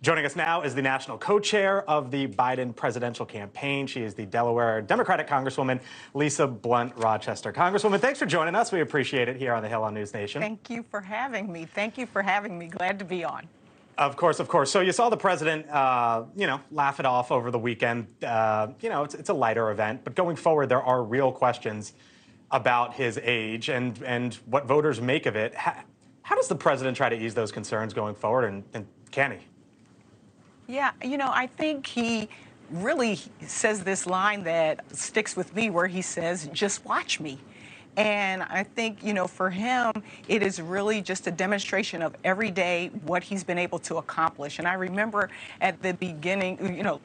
Joining us now is the national co-chair of the Biden presidential campaign. She is the Delaware Democratic Congresswoman, Lisa Blunt Rochester. Congresswoman, thanks for joining us. We appreciate it here on the Hill on NewsNation. Thank you for having me. Thank you for having me. Glad to be on. Of course, of course. So you saw the president, laugh it off over the weekend. It's a lighter event, but going forward, there are real questions about his age and what voters make of it. How does the president try to ease those concerns going forward, and can he? Yeah, I think he really says this line that sticks with me where he says, just watch me. And I think, for him, it is really just a demonstration of every day what he's been able to accomplish. And I remember at the beginning,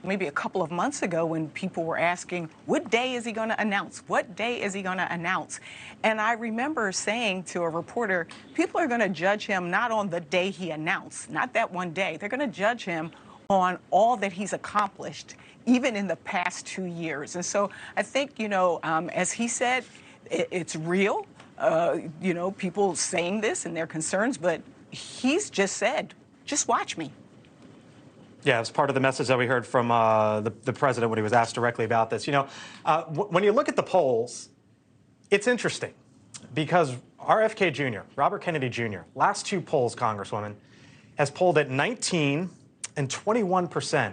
maybe a couple of months ago when people were asking, what day is he going to announce? What day is he going to announce? And I remember saying to a reporter, people are going to judge him not on the day he announced, not that one day. They're going to judge him on all that he's accomplished, even in the past 2 years. And so I think, as he said, it's real, people saying this and their concerns, but he's just said, just watch me. Yeah, it's part of the message that we heard from the president when he was asked directly about this. When you look at the polls, it's interesting because RFK Jr., Robert Kennedy Jr., last two polls, Congresswoman, has polled at 19 and 21%.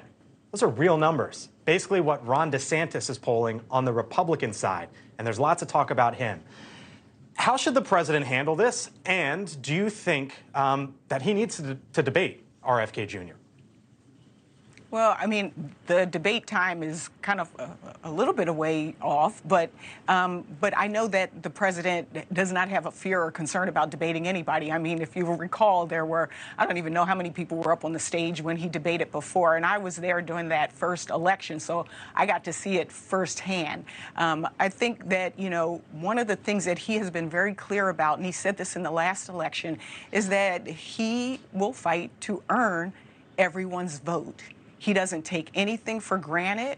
Those are real numbers. Basically what Ron DeSantis is polling on the Republican side. And there's lots of talk about him. How should the president handle this? And do you think that he needs to debate RFK Jr.? Well, the debate time is kind of a little bit away off, but I know that the president does not have a fear or concern about debating anybody. If you recall, there were, I don't even know how many people were up on the stage when he debated before, and I was there during that first election, so I got to see it firsthand. I think that, one of the things that he has been very clear about, and he said this in the last election, is that he will fight to earn everyone's vote. He doesn't take anything for granted,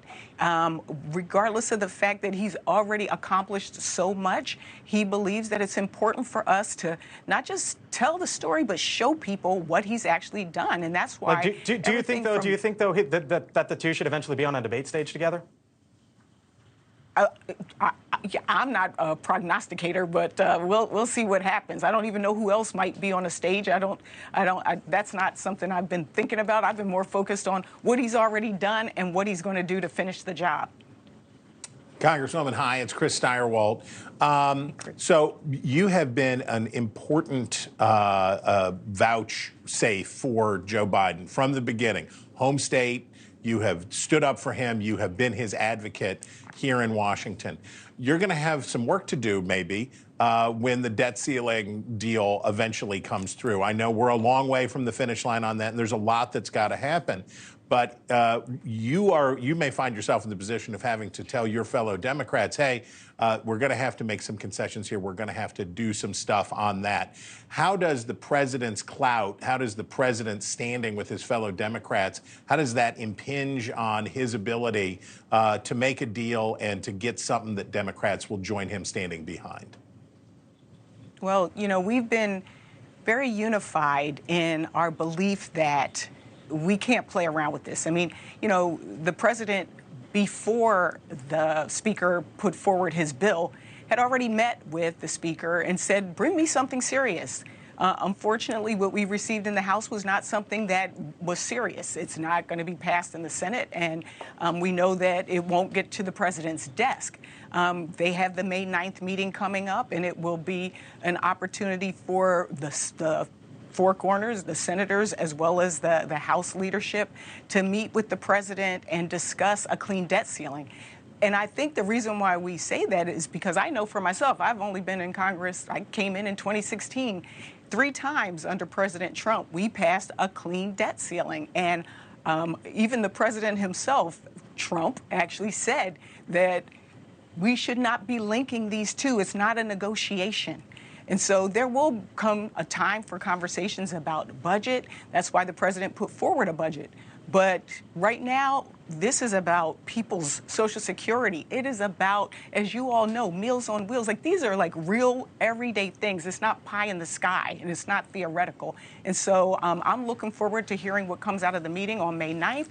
regardless of the fact that he's already accomplished so much. He believes that it's important for us to not just tell the story, but show people what he's actually done. And that's why. Do you think, though, that the two should eventually be on a debate stage together? I'm not a prognosticator, but we'll see what happens. I don't even know who else might be on a stage. That's not something I've been thinking about. I've been more focused on what he's already done and what he's going to do to finish the job. Congresswoman, hi, it's Chris Steyerwalt. So you have been an important vouch safe for Joe Biden from the beginning. Home state. You have stood up for him. You have been his advocate here in Washington. You're going to have some work to do, maybe, when the debt ceiling deal eventually comes through. I know we're a long way from the finish line on that, and there's a lot that's got to happen. But you may find yourself in the position of having to tell your fellow Democrats, hey, we're going to have to make some concessions here. We're going to have to do some stuff on that. How does the president's clout, how does the president standing with his fellow Democrats, how does that impinge on his ability to make a deal and to get something that Democrats will join him standing behind? Well, we've been very unified in our belief that we can't play around with this. The president, before the speaker put forward his bill, had already met with the speaker and said, bring me something serious. Unfortunately, what we received in the House was not something that was serious. It's not going to be passed in the Senate, and we know that it won't get to the president's desk. They have the May 9th meeting coming up, and it will be an opportunity for the four corners, the senators, as well as the House leadership, to meet with the president and discuss a clean debt ceiling. And I think the reason why we say that is because I know for myself, I've only been in Congress, I came in 2016, 3 times under President Trump, we passed a clean debt ceiling. And even the president himself, Trump, actually said that we should not be linking these two. It's not a negotiation. And so there will come a time for conversations about budget. That's why the president put forward a budget. But right now, this is about people's Social Security. It is about, as you all know, Meals on Wheels. Like, these are like real everyday things. It's not pie in the sky, and it's not theoretical. And so I'm looking forward to hearing what comes out of the meeting on May 9th.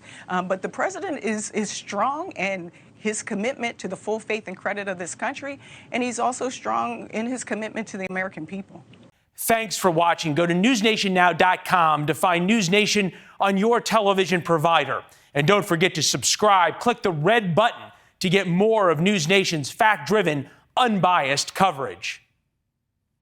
But the president is strong in his commitment to the full faith and credit of this country, and he's also strong in his commitment to the American people. Thanks for watching. Go to newsnationnow.com to find NewsNation on your television provider. And don't forget to subscribe. Click the red button to get more of NewsNation's fact-driven, unbiased coverage.